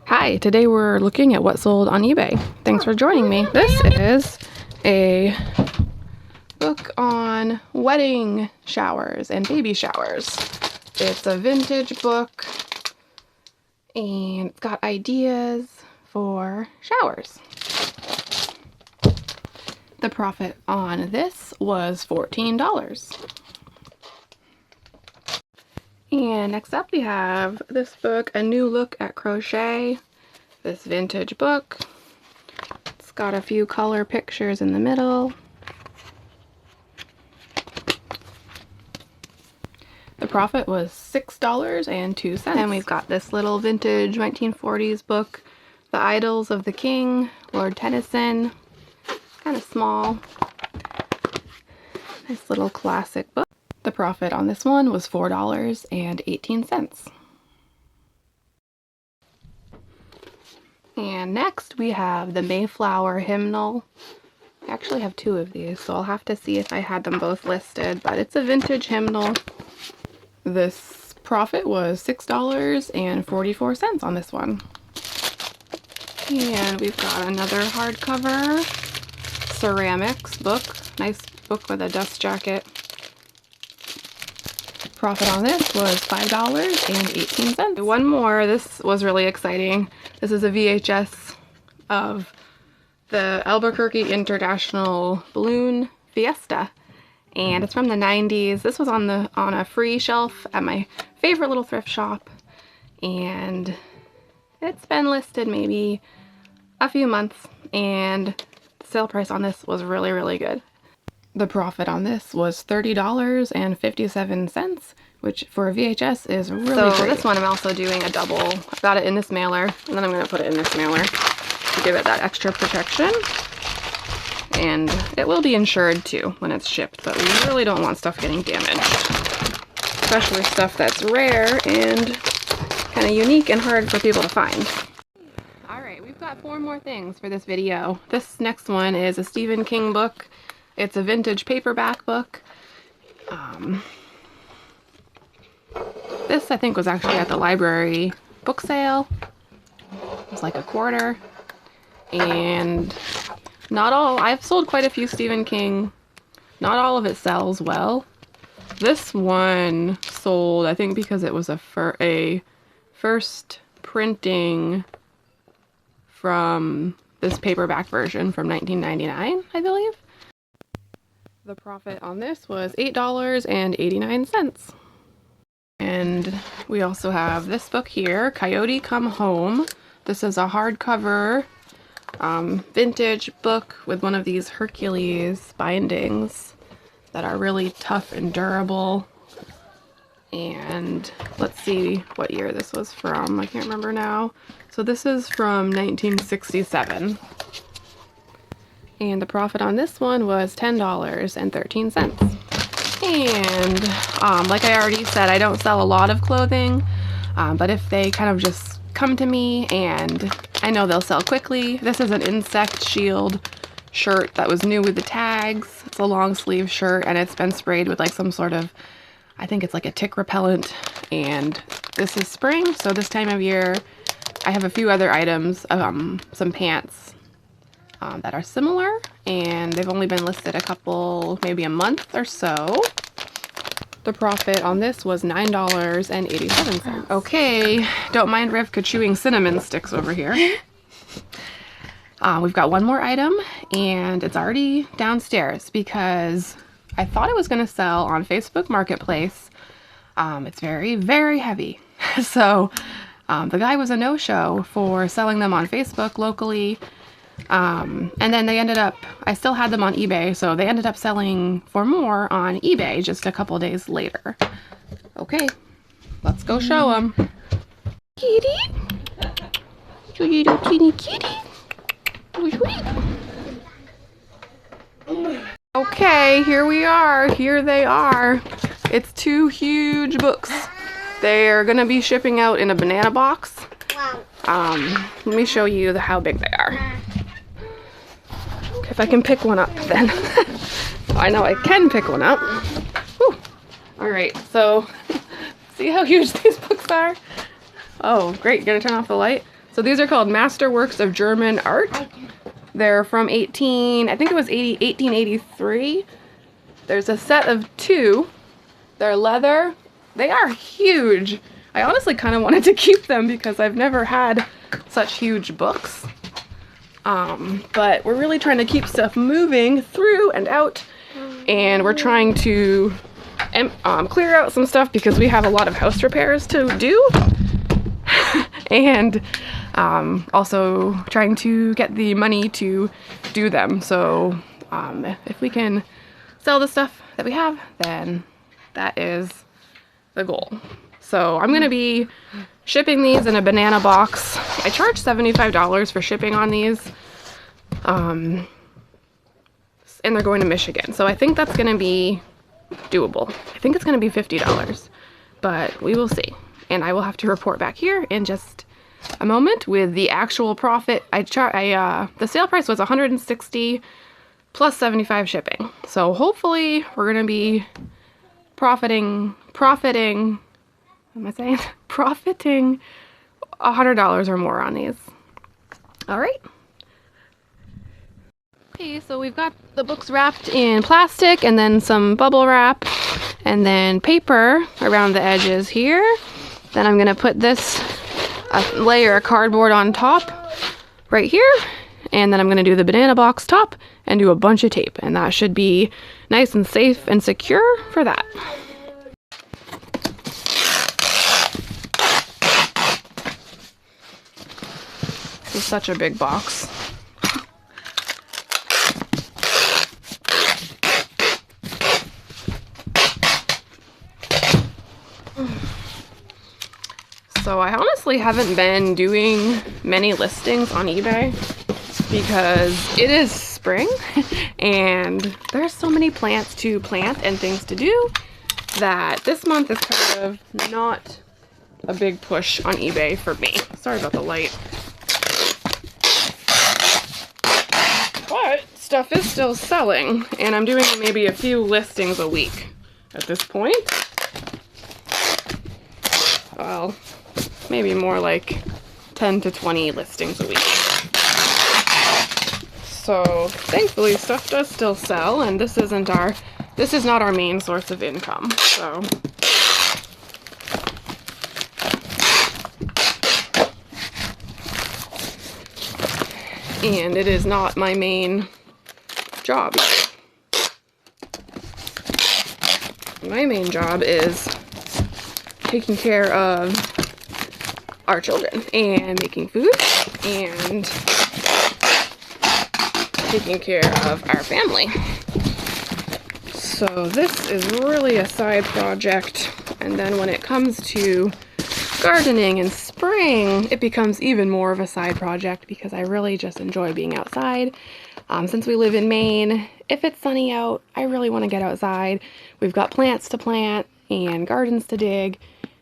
Hi, today we're looking at what sold on eBay. Thanks for joining me. This is a book on wedding showers and baby showers. It's a vintage book and it's got ideas for showers. The profit on this was $14. And next up we have this book, A New Look at Crochet. This vintage book. It's got a few color pictures in the middle. The profit was $6.02. And we've got this little vintage 1940s book, The Idylls of the King, Lord Tennyson. Kind of small. Nice little classic book. The profit on this one was $4.18. And next we have the Mayflower Hymnal. I actually have two of these, so I'll have to see if I had them both listed, but it's a vintage hymnal. This profit was $6.44 on this one. And we've got another hardcover ceramics book. Nice book with a dust jacket. Profit on this was $5.18. One more. This was really exciting. This is a VHS of the Albuquerque International Balloon Fiesta, and it's from the 90s. This was on a free shelf at my favorite little thrift shop, and it's been listed maybe a few months, and the sale price on this was really, really good. The profit on this was $30.57, which for a VHS is really great. So this one I'm also doing a double. I've got it in this mailer, and then I'm going to put it in this mailer to give it that extra protection. And it will be insured too when it's shipped, but we really don't want stuff getting damaged. Especially stuff that's rare and kind of unique and hard for people to find. Alright, we've got 4 more things for this video. This next one is a Stephen King book. It's a vintage paperback book. This I think was actually at the library book sale. It was like a quarter. And I've sold quite a few Stephen King. Not all of it sells well. This one sold, I think, because it was a first printing from this paperback version from 1999, I believe. The profit on this was $8.89. And we also have this book here, Coyote Come Home. This is a hardcover vintage book with one of these Hercules bindings that are really tough and durable. And let's see what year this was from. I can't remember now. So this is from 1967. And the profit on this one was $10.13. And like I already said, I don't sell a lot of clothing, but if they kind of just come to me and I know they'll sell quickly. This is an insect shield shirt that was new with the tags. It's a long sleeve shirt and it's been sprayed with like some sort of, I think it's like a tick repellent. And this is spring, so this time of year I have a few other items, some pants that are similar, and they've only been listed maybe a month or so. The profit on this was $9.87. Okay, don't mind Rivka chewing cinnamon sticks over here. We've got one more item, and it's already downstairs because I thought it was going to sell on Facebook Marketplace. It's very, very heavy. So the guy was a no-show for selling them on Facebook locally. And then they ended up, I still had them on eBay, so they ended up selling for more on eBay just a couple days later. Okay, let's go show them. Kitty? You little teeny kitty? Okay, here we are. Here they are. It's 2 huge books. They're gonna be shipping out in a banana box. Let me show you how big they are. If I can pick one up, then. I know I can pick one up. Alright, so see how huge these books are? Oh, great. You gonna turn off the light? So these are called Masterworks of German Art. They're from I think it was 1883. There's a set of 2. They're leather. They are huge. I honestly kind of wanted to keep them because I've never had such huge books. But we're really trying to keep stuff moving through and out. And we're trying to clear out some stuff because we have a lot of house repairs to do. And also trying to get the money to do them. So if we can sell the stuff that we have, then that is the goal. So I'm going to be shipping these in a banana box. I charge $75 for shipping on these. And they're going to Michigan. So I think that's going to be doable. I think it's going to be $50, but we will see. And I will have to report back here in just a moment with the actual profit. The sale price was $160 plus 75 shipping. So hopefully we're going to be profiting $100 or more on these. All right. Okay, so we've got the books wrapped in plastic and then some bubble wrap and then paper around the edges here. Then I'm gonna put this layer of cardboard on top right here, and then I'm gonna do the banana box top and do a bunch of tape, and that should be nice and safe and secure for that. This is such a big box. So I honestly haven't been doing many listings on eBay because it is spring and there's so many plants to plant and things to do that this month is kind of not a big push on eBay for me. Sorry about the light. But stuff is still selling and I'm doing maybe a few listings a week at this point. Well, maybe more like 10 to 20 listings a week. So thankfully stuff does still sell, and this is not our main source of income. So and it is not my main job. My main job is taking care of our children and making food and taking care of our family. So this is really a side project, and then when it comes to gardening in spring, it becomes even more of a side project because I really just enjoy being outside. Since we live in Maine, if it's sunny out, I really want to get outside. We've got plants to plant and gardens to dig,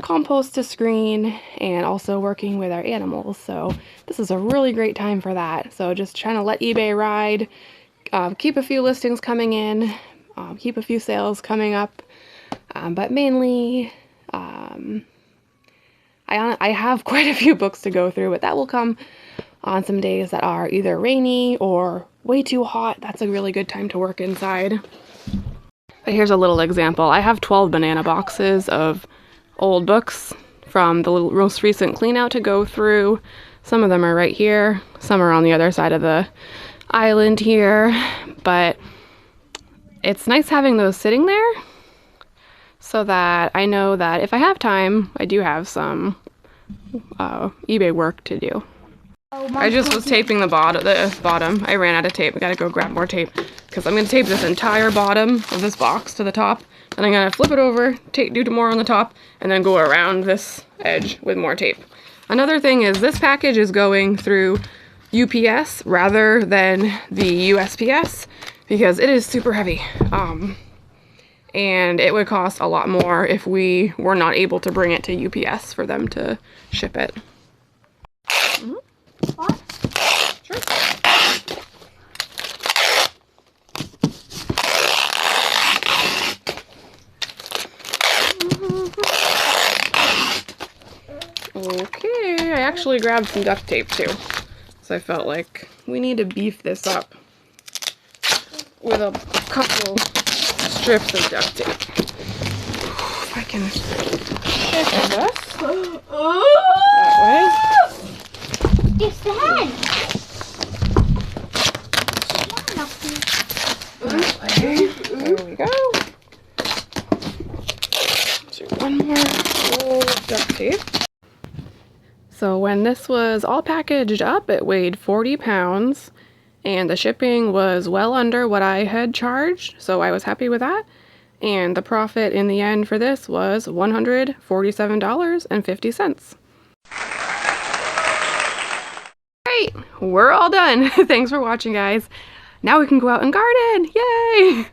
compost to screen, and also working with our animals. So this is a really great time for that. So just trying to let eBay ride, keep a few listings coming in, keep a few sales coming up, but mainly I have quite a few books to go through, but that will come on some days that are either rainy or way too hot. That's a really good time to work inside. But here's a little example. I have 12 banana boxes of old books from the most recent clean out to go through. Some of them are right here, some are on the other side of the island here, but it's nice having those sitting there so that I know that if I have time, I do have some eBay work to do. I just was taping the bottom. I ran out of tape. I gotta go grab more tape because I'm gonna tape this entire bottom of this box to the top. And I'm gonna flip it over, do more on the top, and then go around this edge with more tape. Another thing is this package is going through UPS rather than the USPS because it is super heavy. And it would cost a lot more if we were not able to bring it to UPS for them to ship it. Mm-hmm. What? Sure. Okay, I actually grabbed some duct tape too. So I felt like we need to beef this up with a couple strips of duct tape. If I can get this that way. It's the head. There we go. Do one more roll of duct tape. So when this was all packaged up, it weighed 40 pounds and the shipping was well under what I had charged, so I was happy with that. And the profit in the end for this was $147.50. Great, we're all done. Thanks for watching, guys. Now we can go out and garden. Yay!